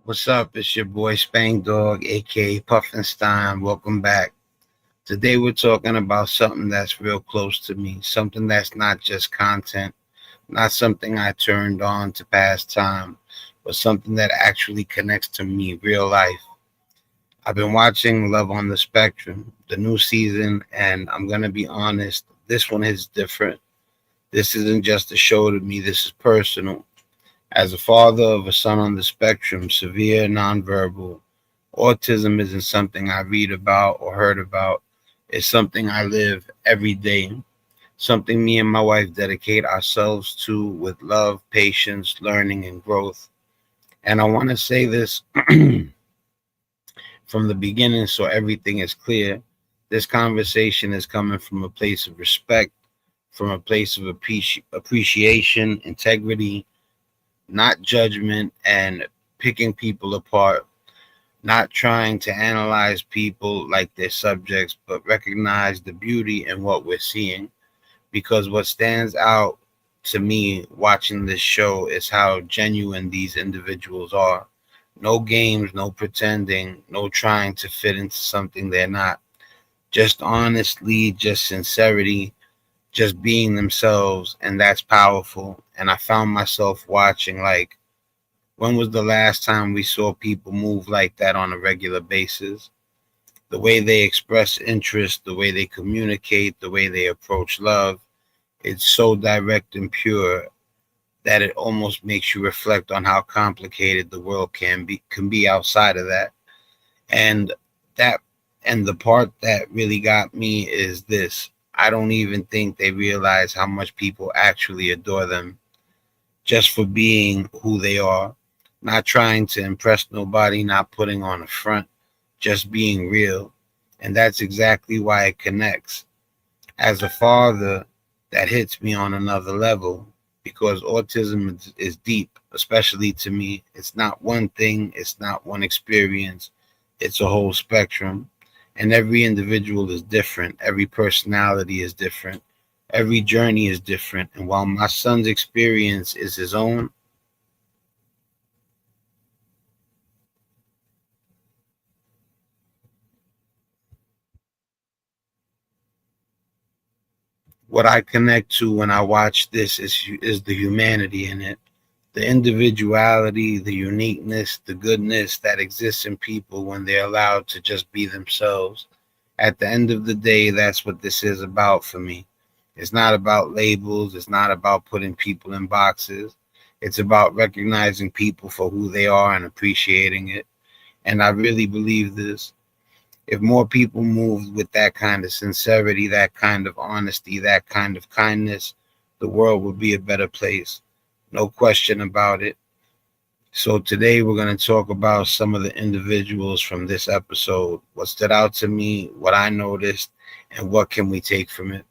What's up? It's your boy Spang Dog, aka Puffinstein. Welcome back. Today we're talking about something that's real close to me, something that's not just content, not something I turned on to pass time, but something that actually connects to me, real life. I've been watching Love on the Spectrum, the new season, and I'm gonna be honest, this one is different. This isn't just a show to me, this is personal. As a father of a son on the spectrum, severe nonverbal, autism isn't something I read about or heard about. It's something I live every day, something me and my wife dedicate ourselves to with love, patience, learning, and growth. And I want to say this from the beginning so everything is clear. This conversation is coming from a place of respect, from a place of appreciation, integrity, not judgment, and picking people apart, not trying to analyze people like they're subjects, but recognize the beauty in what we're seeing. Because what stands out to me watching this show is how genuine these individuals are. No games, no pretending, no trying to fit into something they're not. Just honestly, just sincerity, just being themselves, and that's powerful. And I found myself watching like, when was the last time we saw people move like that on a regular basis? The way they express interest, the way they communicate, the way they approach love, it's so direct and pure that it almost makes you reflect on how complicated the world can be outside of that. And that and the part that really got me is this. I don't even think they realize how much people actually adore them just for being who they are, not trying to impress nobody, not putting on a front, just being real. And that's exactly why it connects. As a father, that hits me on another level because autism is deep, especially to me. It's not one thing, it's not one experience, it's a whole spectrum. And every individual is different, every personality is different, every journey is different. And while my son's experience is his own, what I connect to when I watch this is the humanity in it, the individuality, the uniqueness, the goodness that exists in people when they're allowed to just be themselves. At the end of the day, that's what this is about for me. It's not about labels, it's not about putting people in boxes. It's about recognizing people for who they are and appreciating it. And I really believe this. If more people moved with that kind of sincerity, that kind of honesty, that kind of kindness, the world would be a better place. No question about it. So today we're going to talk about some of the individuals from this episode, what stood out to me, what I noticed, and what can we take from it.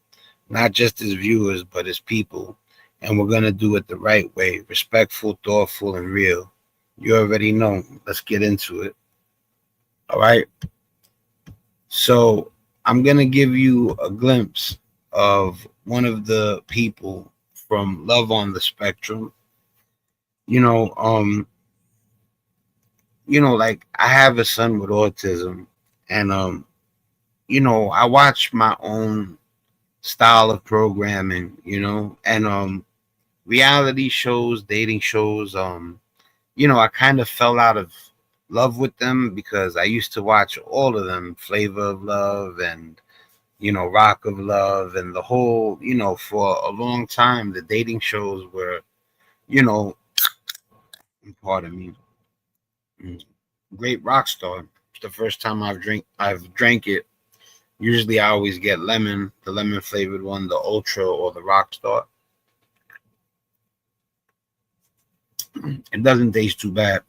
Not just as viewers, but as people. And we're going to do it the right way, respectful, thoughtful, and real. You already know. Let's get into it. All right. So I'm going to give you a glimpse of one of the people from Love on the Spectrum. You know, um, like I have a son with autism, and I watch my own style of programming, and reality shows, dating shows, I kind of fell out of love with them because I used to watch all of them, Flavor of Love and Rock of Love and the whole, for a long time the dating shows were, you know, pardon me, mm, great rock star. It's the first time I've drank it. Usually I always get lemon, the lemon flavored one, the ultra or the rock star. It doesn't taste too bad.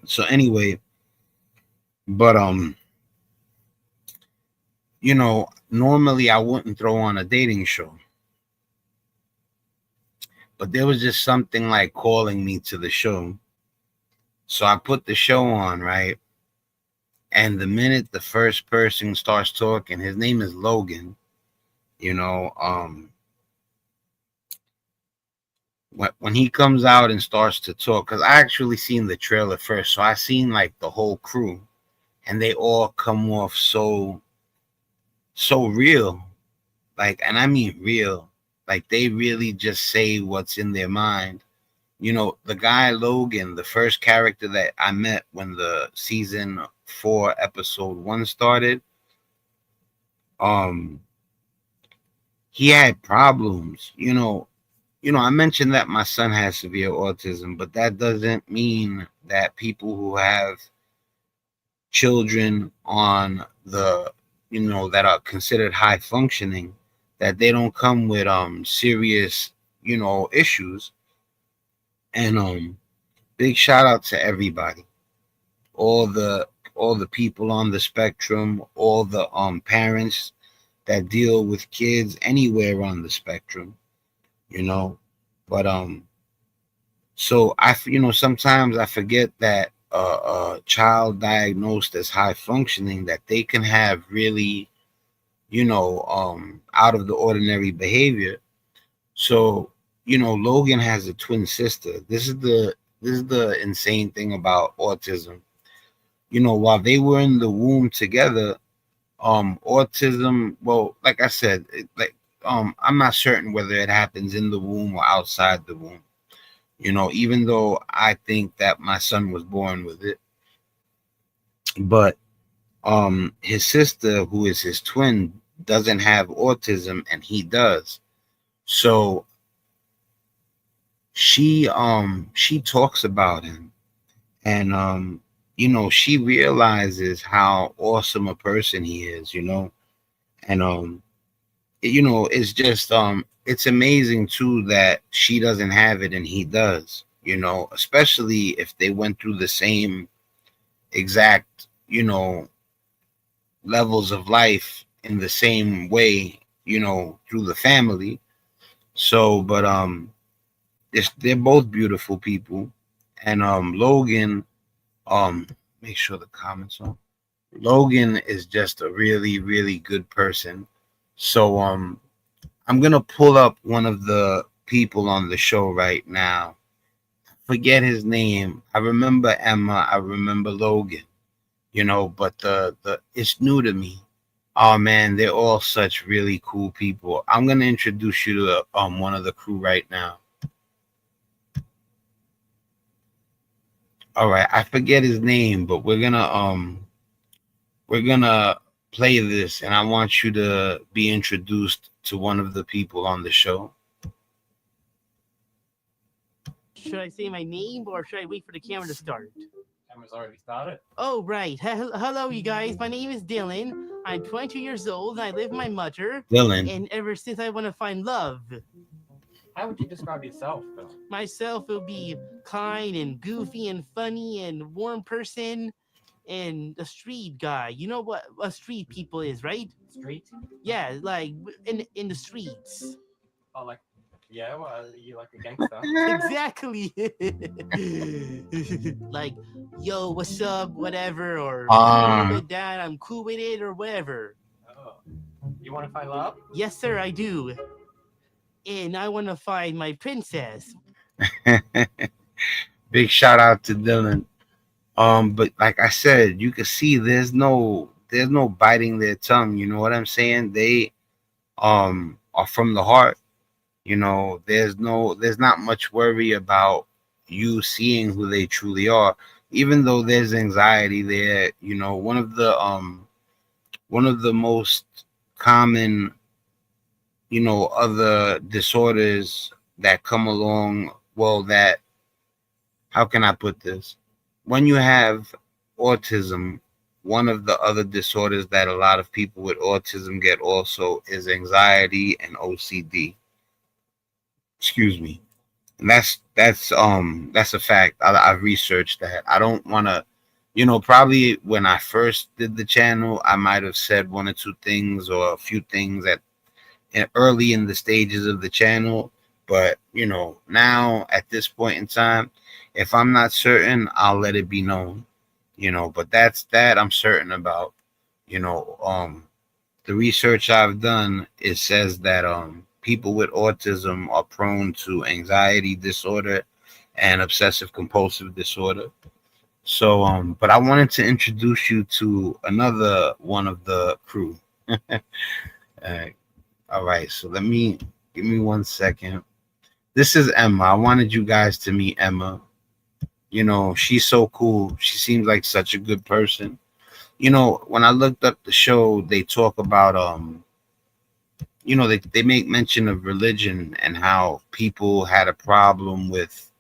So anyway, but normally I wouldn't throw on a dating show. But there was just something like calling me to the show. So I put the show on, right? And the minute the first person starts talking, his name is Logan, you know, um, when he comes out and starts to talk, because I actually seen the trailer first, so I seen like the whole crew, and they all come off so real, like, and I mean real, like they really just say what's in their mind. You know, the guy Logan, the first character that I met when the season 4 episode 1 started, um, he had problems. I mentioned that my son has severe autism, but that doesn't mean that people who have children on the, that are considered high functioning, that they don't come with serious, issues. And big shout out to everybody, all the people on the spectrum, all the parents that deal with kids anywhere on the spectrum, you know. But so sometimes I forget that a child diagnosed as high functioning, that they can have really, out of the ordinary behavior. So, Logan has a twin sister. This is the insane thing about autism. While they were in the womb together, autism, well, like I said, I'm not certain whether it happens in the womb or outside the womb. Even though I think that my son was born with it, but his sister, who is his twin, doesn't have autism and he does. So she talks about him, and she realizes how awesome a person he is, and it's just it's amazing too that she doesn't have it and he does, especially if they went through the same exact, levels of life in the same way, through the family. So, but they're both beautiful people. And Logan, um make sure the comments on. Logan is just a really, really good person. So I'm gonna pull up one of the people on the show right now. Forget his name. I remember Emma. I remember Logan. But the it's new to me. Oh man, they're all such really cool people. I'm gonna introduce you to one of the crew right now. All right, I forget his name, but we're gonna play this, and I want you to be introduced to one of the people on the show. Should I say my name or should I wait for the camera to start? Camera's already started. Oh, right. Hello, you guys. My name is Dylan. I'm 22 years old and I live with my mother. Dylan. And ever since I want to find love, How would you describe yourself, Phil? myself will be kind and goofy and funny and warm person and a street guy. You know what a street people is, right? Street? Yeah, like in the streets. Oh, like, yeah, well, you like a gangster? Exactly. Like, yo, what's up, whatever, or Ah. with that, I'm cool with it, or whatever. Oh. You want to find love? Yes, sir, I do. And I want to find my princess. Big shout out to Dylan. But like I said, you can see there's no biting their tongue. You know what I'm saying? They are from the heart. There's not much worry about you seeing who they truly are, even though there's anxiety there. One of the most common, other disorders that come along, well, that, how can I put this? When you have autism, one of the other disorders that a lot of people with autism get also is anxiety and OCD. Excuse me. And that's a fact. I've researched that. I don't want to, probably when I first did the channel, I might have said one or two things or a few things early in the stages of the channel. But now at this point in time, if I'm not certain, I'll let it be known. But that I'm certain about. The research I've done, it says that people with autism are prone to anxiety disorder and obsessive compulsive disorder. So, but I wanted to introduce you to another one of the crew. Uh, all right, so give me 1 second. This is Emma. I wanted you guys to meet Emma. You know, she's so cool. She seems like such a good person. You know, when I looked up the show, they talk about they make mention of religion and how people had a problem with,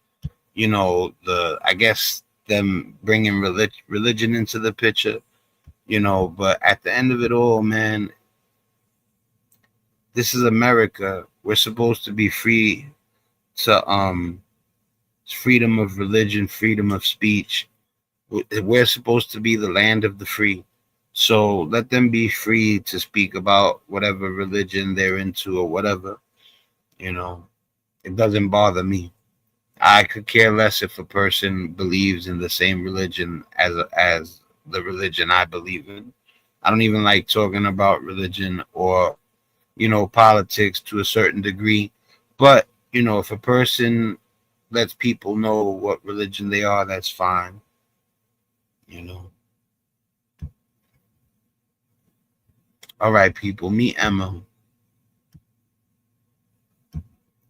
I guess them bringing religion into the picture, but at the end of it all, man, this is America. We're supposed to be free to freedom of religion, freedom of speech. We're supposed to be the land of the free. So let them be free to speak about whatever religion they're into or whatever. It doesn't bother me. I could care less if a person believes in the same religion as the religion I believe in. I don't even like talking about religion or politics to a certain degree. But if a person lets people know what religion they are, that's fine. All right, people, meet Emma.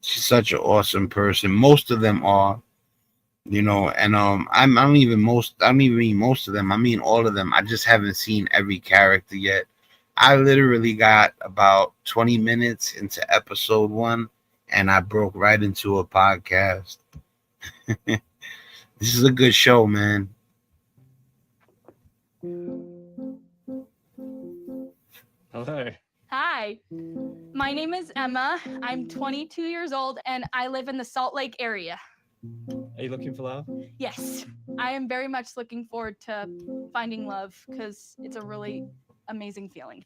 She's such an awesome person. Most of them are, and I don't even mean most of them. I mean all of them. I just haven't seen every character yet. I literally got about 20 minutes into episode 1 and I broke right into a podcast. This is a good show, man. Hello. Hi, my name is Emma. I'm 22 years old and I live in the Salt Lake area. Are you looking for love? Yes, I am very much looking forward to finding love because it's a really amazing feeling.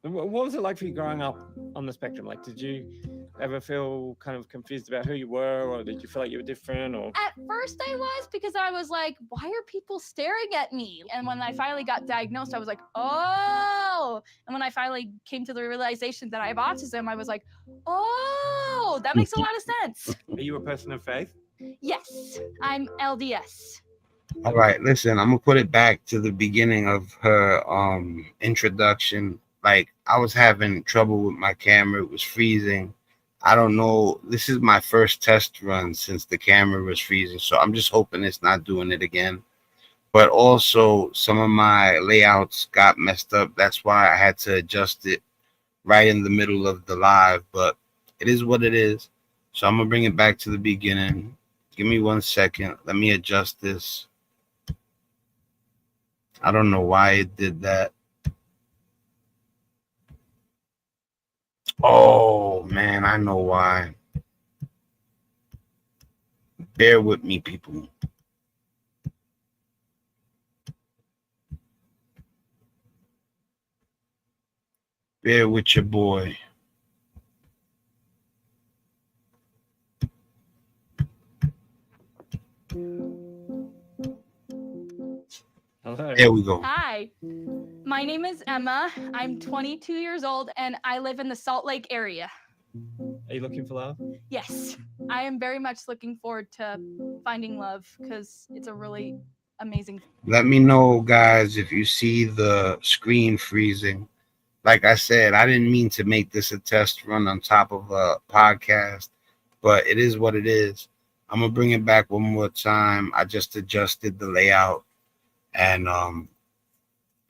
What was it like for you growing up on the spectrum? Like, did you ever feel kind of confused about who you were, or did you feel like you were different? Or At first I was, because I was like, why are people staring at me? And when I finally got diagnosed, I was like, oh. And when I finally came to the realization that I have autism, I was like, oh, that makes a lot of sense. are you a person of faith? Yes, I'm LDS. All right, listen, I'm gonna put it back to the beginning of her introduction. Like, I was having trouble with my camera, it was freezing. I don't know. This is my first test run since the camera was freezing, so I'm just hoping it's not doing it again. But also, some of my layouts got messed up. That's why I had to adjust it right in the middle of the live. But it is what it is. So I'm gonna bring it back to the beginning. Give me 1 second. Let me adjust this. I don't know why it did that. Oh, man, I know why. Bear with me, people. Bear with your boy. Hello. There we go. Hi, my name is Emma. I'm 22 years old and I live in the Salt Lake area. Are you looking for love? Yes, I am very much looking forward to finding love because it's a really amazing. Let me know, guys, if you see the screen freezing. Like I said, I didn't mean to make this a test run on top of a podcast, but it is what it is. I'm gonna bring it back one more time. I just adjusted the layout, and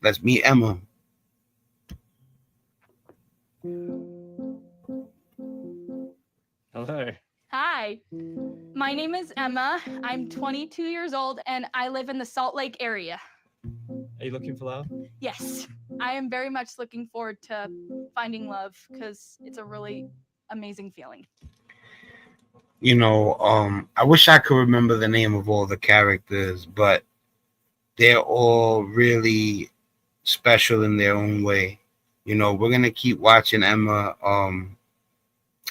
let's meet Emma. Hello. Hi, my name is Emma. I'm 22 years old and I live in the Salt Lake area. Are you looking for love? Yes, I am very much looking forward to finding love because it's a really amazing feeling. I wish I could remember the name of all the characters, but they're all really special in their own way. We're gonna keep watching Emma,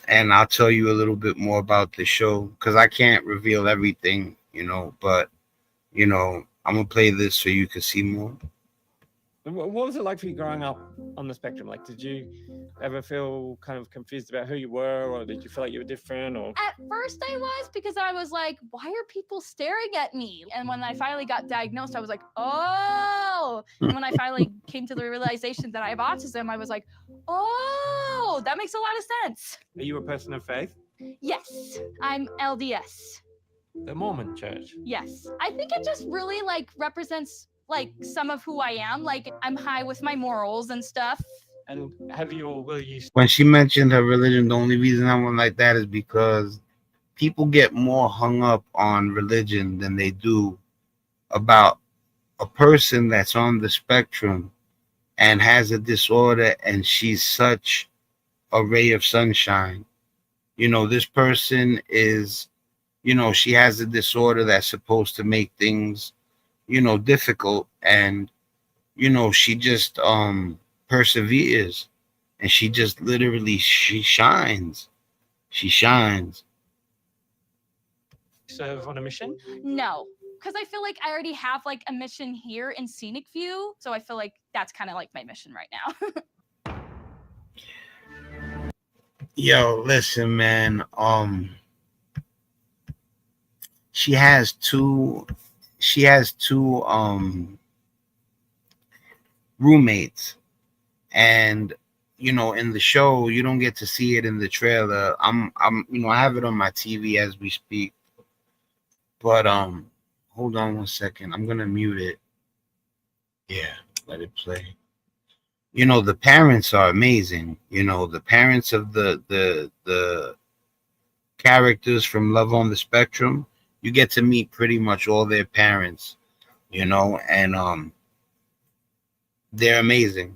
and I'll tell you a little bit more about the show because I can't reveal everything, but I'm gonna play this so you can see more. What was it like for you growing up on the spectrum? Like, did you ever feel kind of confused about who you were, or did you feel like you were different? Or At first I was, because I was like, why are people staring at me? And when I finally got diagnosed, I was like, oh. And when I finally came to the realization that I have autism, I was like, oh, that makes a lot of sense. are you a person of faith? Yes, I'm LDS. The Mormon Church. Yes. I think it just really like represents like some of who I am. Like I'm high with my morals and stuff. And have you, or will you? When she mentioned her religion, the only reason I went like that is because people get more hung up on religion than they do about a person that's on the spectrum and has a disorder, and she's such a ray of sunshine. You know, this person is, you know, she has a disorder that's supposed to make things, you know, difficult, and you know, she just perseveres, and she just literally, she shines. Serve on a mission? No, because I feel like I already have like a mission here in Scenic View. So I feel like that's kind of like my mission right now. Yo, listen, man. She has two roommates, and you know, in the show you don't get to see it in the trailer. I'm you know, I have it on my TV as we speak, but hold on one second, I'm gonna mute it. Yeah, let it play. You know, the parents are amazing. You know, the parents of the characters from Love on the Spectrum, you get to meet pretty much all their parents, you know, and they're amazing.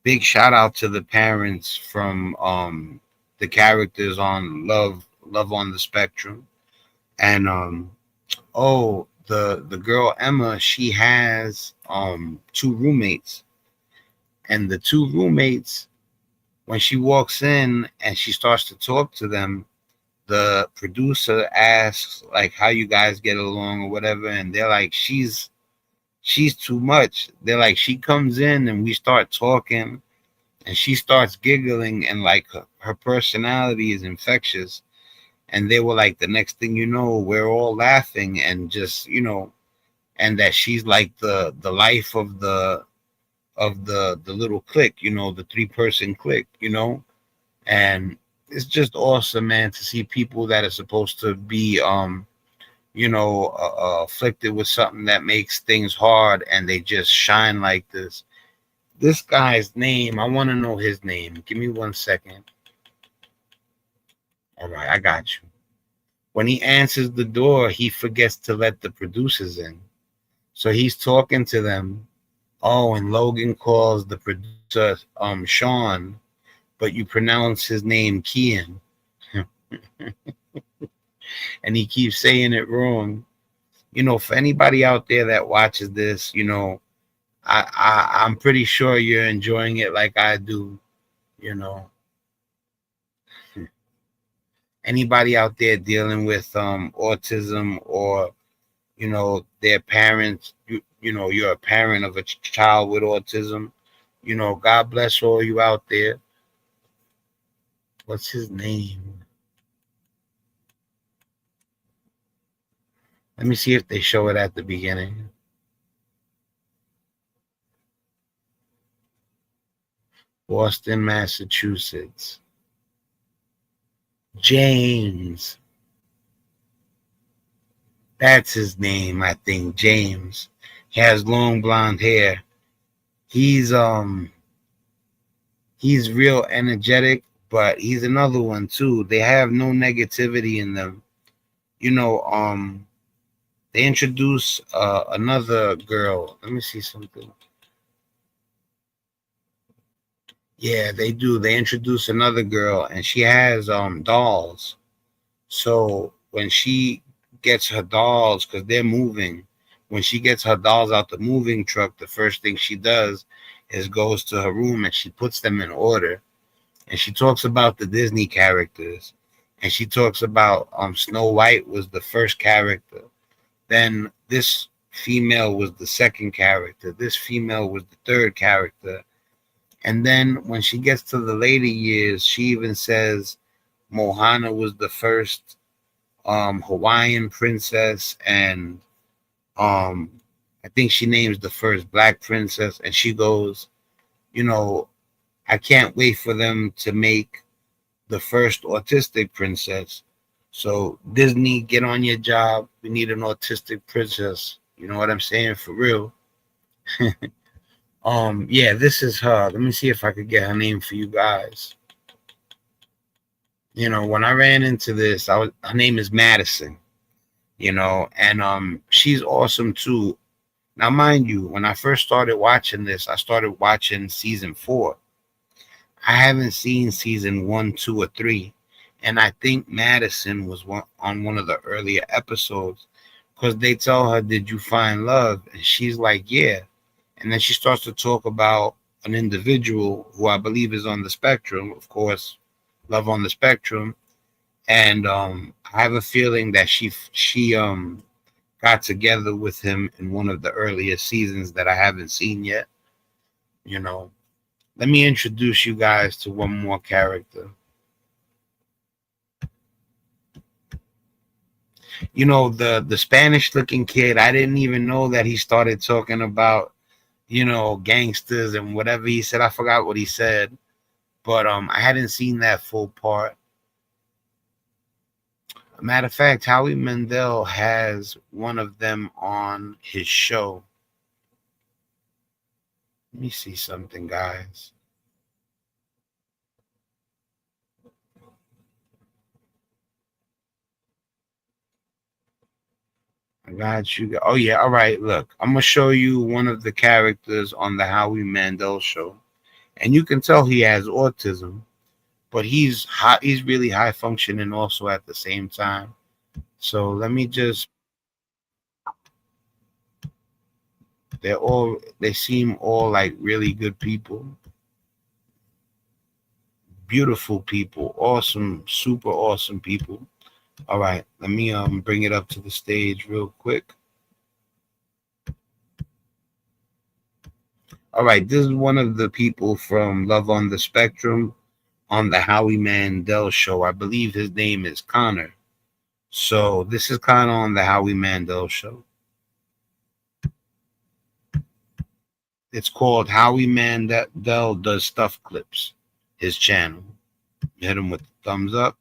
Big shout out to the parents from the characters on Love on the Spectrum. And oh, the girl Emma, she has two roommates. And the two roommates, when she walks in and she starts to talk to them, the producer asks like how you guys get along or whatever, and they're like, she's too much. They're like, she comes in and we start talking and she starts giggling, and like her personality is infectious. And they were like, the next thing you know, we're all laughing, and just, you know, and that she's like the life of the little clique, you know, the 3-person clique, you know. And it's just awesome, man, to see people that are supposed to be you know, afflicted with something that makes things hard, and they just shine like this. This guy's name, I want to know his name. Give me 1 second. All right, I got you. When he answers the door, he forgets to let the producers in. So he's talking to them. Oh, and Logan calls the producer Sean, but you pronounce his name Kian. And he keeps saying it wrong. You know, for anybody out there that watches this, you know, I'm pretty sure you're enjoying it like I do, you know. Anybody out there dealing with autism, or, you know, their parents, you know, you're a parent of a child with autism, you know, God bless all you out there. What's his name? Let me see if they show it at the beginning. Boston, Massachusetts. James. That's his name, I think. James. He has long blonde hair. He's real energetic, but he's another one too. They have no negativity in them. You know, they introduce another girl. Let me see something. Yeah, they do. They introduce another girl, and she has dolls. So when she gets her dolls, because they're moving, when she gets her dolls out the moving truck, the first thing she does is goes to her room and she puts them in order. And she talks about the Disney characters. And she talks about Snow White was the first character. Then this female was the second character. This female was the third character. And then when she gets to the later years, she even says Mohana was the first Hawaiian princess, and I think she names the first black princess, and she goes, I can't wait for them to make the first autistic princess. So Disney, get on your job. We need an autistic princess. You know what I'm saying? For real. Yeah, this is her. Let me see if I could get her name for you guys. When I ran into this, her name is Madison, and she's awesome too. Now, mind you, when I first started watching this, I started watching season 4. I haven't seen season 1, 2, or 3. And I think Madison was on one of the earlier episodes, because they tell her, did you find love? And she's like, yeah. And then she starts to talk about an individual who I believe is on the spectrum, of course, love on the spectrum. And I have a feeling that she got together with him in one of the earlier seasons that I haven't seen yet. Let me introduce you guys to one more character. The Spanish looking kid, I didn't even know that he started talking about, gangsters and whatever he said. I forgot what he said, but I hadn't seen that full part. Matter of fact, Howie Mandel has one of them on his show. Let me see something, guys. I got you. Oh, yeah. All right. Look, I'm going to show you one of the characters on the Howie Mandel show. And you can tell he has autism, but he's really high functioning also at the same time. So let me just, they seem all like really good people. Beautiful people. Awesome, super awesome people. All right, let me bring it up to the stage real quick. All right, this is one of the people from Love on the Spectrum on the Howie Mandel show. I believe his name is Connor. So this is kind of on the Howie Mandel show. It's called Howie Mandel Does Stuff Clips, his channel. Hit him with the thumbs up.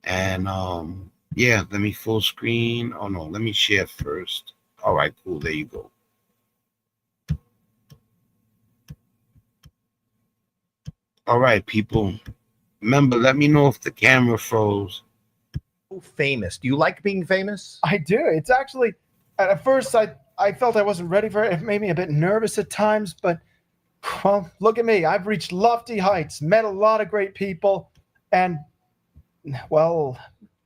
And yeah, let me full screen. Oh no, let me share first. All right, cool. There you go. All right, people. Remember, let me know if the camera froze. Famous. Do you like being famous? I do. It's actually, at first I felt I wasn't ready for it. It made me a bit nervous at times, but well, look at me. I've reached lofty heights, met a lot of great people, and well,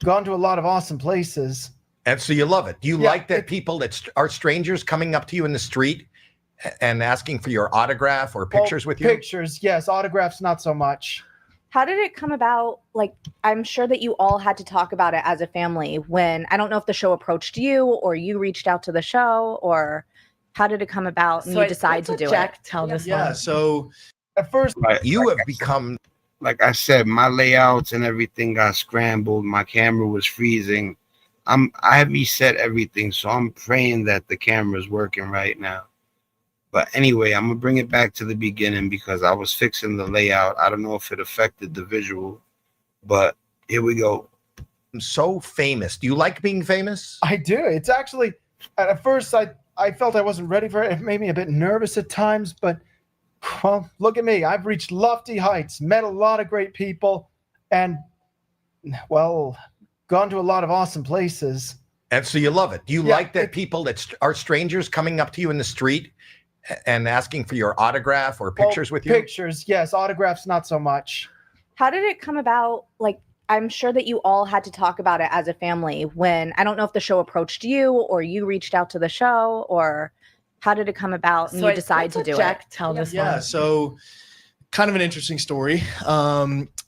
gone to a lot of awesome places. And so you love it. Do you like that people that are strangers coming up to you in the street and asking for your autograph or pictures with you? Pictures, yes. Autographs, not so much. How did it come about? Like, I'm sure that you all had to talk about it as a family when, I don't know if the show approached you or you reached out to the show, or how did it come about and you decide to do Jack it? Tell this Yeah, one. so At first, You have become, Like I said, my layouts and everything got scrambled. My camera was freezing. I reset everything, so I'm praying that the camera's working right now. But anyway, I'm gonna bring it back to the beginning because I was fixing the layout. I don't know if it affected the visual, but here we go. so famous. Do you like being famous? I do. It's actually, at first I felt I wasn't ready for it. It made me a bit nervous at times, but well, look at me. I've reached lofty heights, met a lot of great people, and well, gone to a lot of awesome places. And so you love it. Do you like that people that are strangers coming up to you in the street and asking for your autograph or pictures with you? Pictures, yes. Autographs, not so much. How did it come about? Like, I'm sure that you all had to talk about it as a family when, I don't know if the show approached you or you reached out to the show, or how did it come about and you decide to do Jack it? Tell this yeah, one. so kind of an interesting story.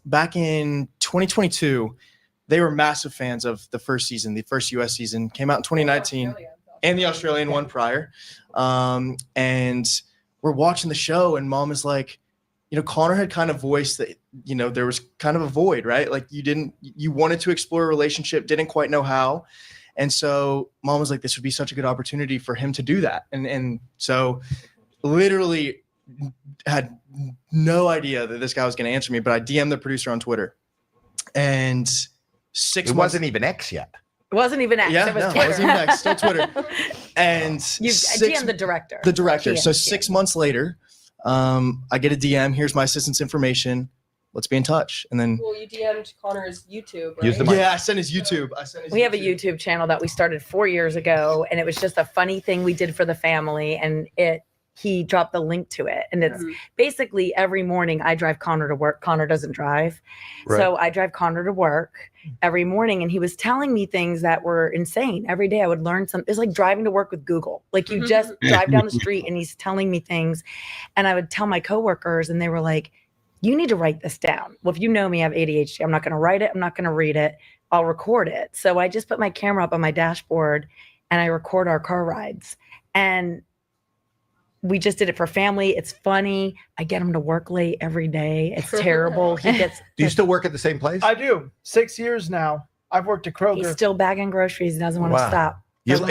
Back in 2022, they were massive fans of the first season. The first US season came out in 2019. and the Australian one prior. And we're watching the show, and Mom is like, Connor had kind of voiced that, there was kind of a void, right? Like you wanted to explore a relationship, didn't quite know how. And so Mom was like, this would be such a good opportunity for him to do that. And so literally had no idea that this guy was going to answer me, but I DM'd the producer on Twitter, and It wasn't even X yet. It wasn't even X. Yeah, it was no, it Twitter. wasn't even X, still Twitter. And You DM the director. The director. So TM. 6 months later, I get a DM. Here's my assistant's information. Let's be in touch. And then Well, you DM'd Connor's YouTube, right? Use the mic. I sent his YouTube. We have a YouTube channel that we started 4 years ago, and it was just a funny thing we did for the family, and he dropped the link to it. And it's basically every morning I drive Connor to work. Connor doesn't drive. Right. So I drive Connor to work every morning, and he was telling me things that were insane. Every day I would learn something. It's like driving to work with Google. Like you just drive down the street and he's telling me things, and I would tell my coworkers, and they were like, you need to write this down. Well, if you know me, I have ADHD. I'm not going to write it. I'm not going to read it. I'll record it. So I just put my camera up on my dashboard and I record our car rides. And we just did it for family. It's funny. I get him to work late every day. It's terrible. He gets. Do you still work at the same place? I do. 6 years now. I've worked at Kroger. He's still bagging groceries. He doesn't want Wow. to stop.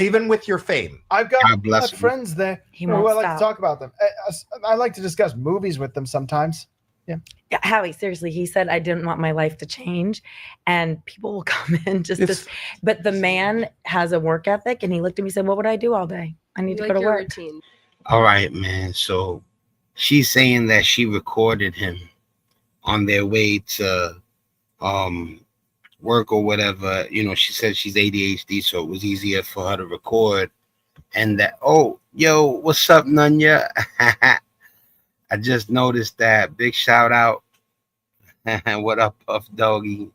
Even with your fame. I've got God bless him. friends there He who won't I like stop. to talk about them. I like to discuss movies with them sometimes. Yeah, Howie, seriously, he said I didn't want my life to change, and people will come in just It's- this. But the man has a work ethic, and he looked at me and said, "What would I do all day? I need to like go to your work." routine. All right, man. So she's saying that she recorded him on their way to work or whatever. She said she's ADHD, so it was easier for her to record. And that, oh, yo, what's up, Nunya? I just noticed that. Big shout out. What up, Puff Doggy?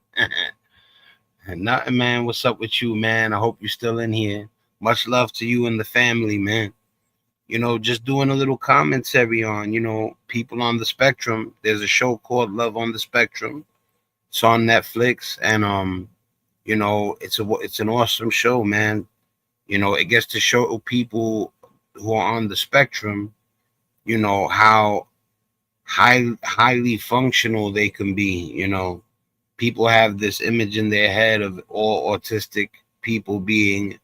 Nothing, man. What's up with you, man? I hope you're still in here. Much love to you and the family, man. Just doing a little commentary on, people on the spectrum. There's a show called Love on the Spectrum. It's on Netflix, and it's an awesome show, man. It gets to show people who are on the spectrum, how highly functional they can be. People have this image in their head of all autistic people being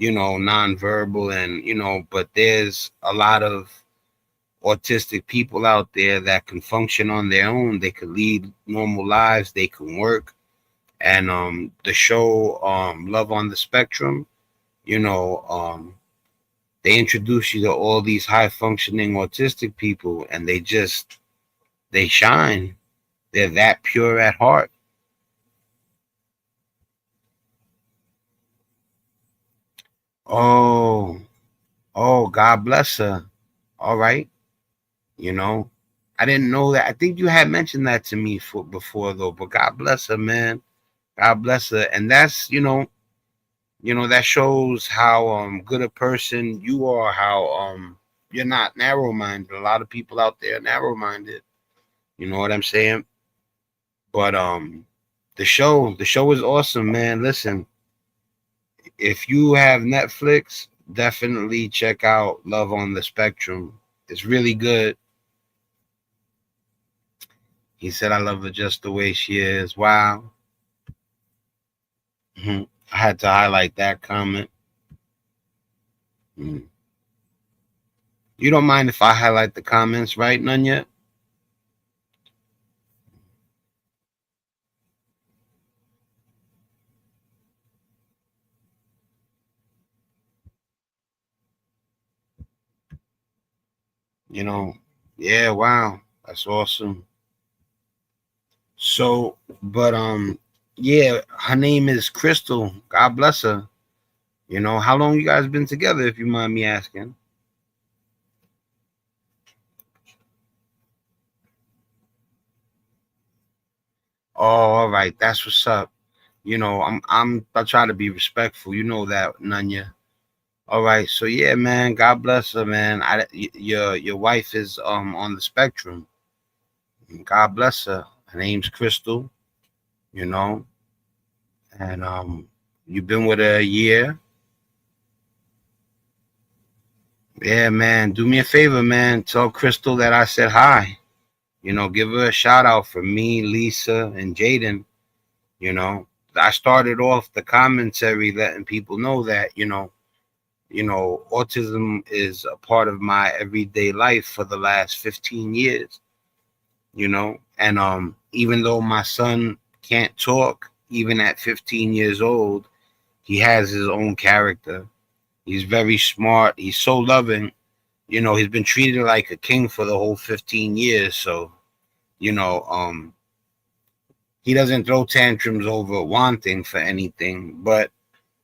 nonverbal, and but there's a lot of autistic people out there that can function on their own. They could lead normal lives, they can work. And the show Love on the Spectrum, they introduce you to all these high functioning autistic people, and they shine. They're that pure at heart. Oh, God bless her. All right. I didn't know that. I think you had mentioned that to me before though, but God bless her, man. God bless her. And that's, that shows how good a person you are, how you're not narrow-minded. A lot of people out there are narrow-minded. You know what I'm saying? But the show is awesome, man. Listen, if you have Netflix, definitely check out Love on the Spectrum. It's really good. He said, I love her just the way she is. Wow. I had to highlight that comment. You don't mind if I highlight the comments, right, Nunya? Yeah, wow. That's awesome. So, but yeah, her name is Crystal. God bless her. How long you guys been together, if you mind me asking? Oh, all right. That's what's up. I try to be respectful. You know that, Nunya. All right. So yeah, man. God bless her, man. Your wife is on the spectrum. God bless her. Her name's Crystal. And you've been with her a year. Yeah, man. Do me a favor, man. Tell Crystal that I said hi. You know, give her a shout out for me, Lisa, and Jaden. You know, I started off the commentary letting people know that, autism is a part of my everyday life for the last 15 years, and even though my son can't talk, even at 15 years old, he has his own character. He's very smart. He's so loving. He's been treated like a king for the whole 15 years. So, you know, um, he doesn't throw tantrums over wanting for anything. But,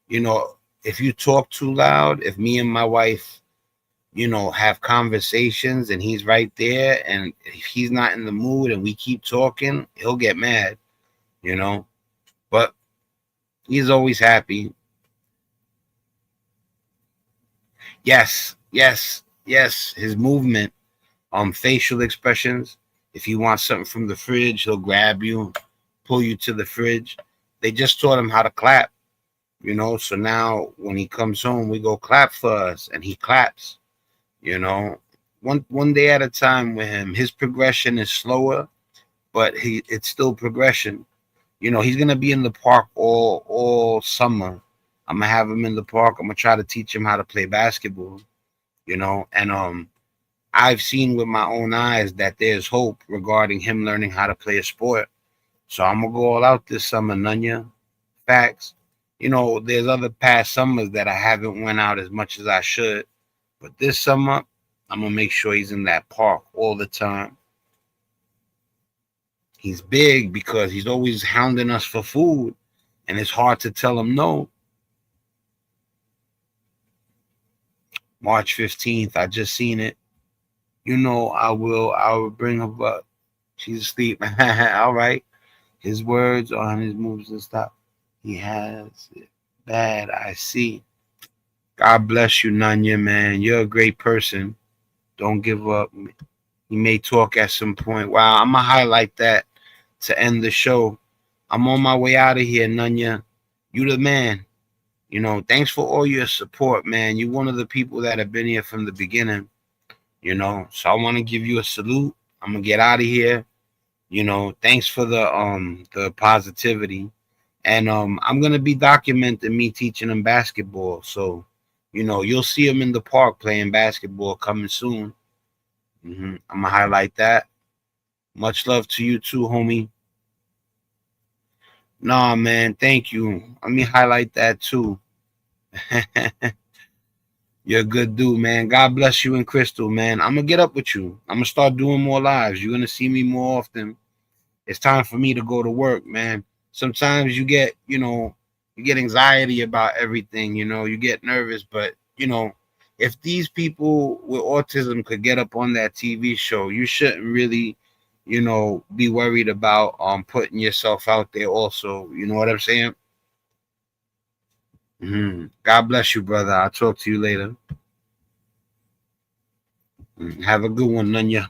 if you talk too loud, if me and my wife, have conversations and he's right there, and if he's not in the mood and we keep talking, he'll get mad, but he's always happy. Yes, yes, yes. His movement, facial expressions. If you want something from the fridge, he'll grab you, pull you to the fridge. They just taught him how to clap, so now when he comes home, we go clap for us, and he claps, one day at a time with him. His progression is slower, but it's still progression. He's gonna be in the park all summer. I'm gonna have him in the park. I'm gonna try to teach him how to play basketball, and I've seen with my own eyes that there's hope regarding him learning how to play a sport. So I'm gonna go all out this summer, Nunya. Facts. There's other past summers that I haven't went out as much as I should, but this summer I'm gonna make sure he's in that park all the time. He's big because he's always hounding us for food, and it's hard to tell him no. March 15th, I just seen it. I will bring her up. She's asleep. All right. His words on his moves and stuff. He has it bad, I see. God bless you, Nunya, man. You're a great person. Don't give up. You may talk at some point. Wow, I'm going to highlight that to end the show. I'm on my way out of here, Nunya. You the man. Thanks for all your support, man. You're one of the people that have been here from the beginning, so I want to give you a salute. I'm going to get out of here. Thanks for the positivity. And I'm going to be documenting me teaching them basketball. So, you'll see them in the park playing basketball coming soon. I'm going to highlight that. Much love to you too, homie. Nah, man, thank you. Let me highlight that too. You're a good dude, man. God bless you and Crystal, man. I'm going to get up with you. I'm going to start doing more lives. You're going to see me more often. It's time for me to go to work, man. Sometimes you get anxiety about everything, you get nervous, but if these people with autism could get up on that TV show, you shouldn't really, be worried about putting yourself out there also. You know what I'm saying? God bless you, brother. I'll talk to you later. Have a good one, Nunya.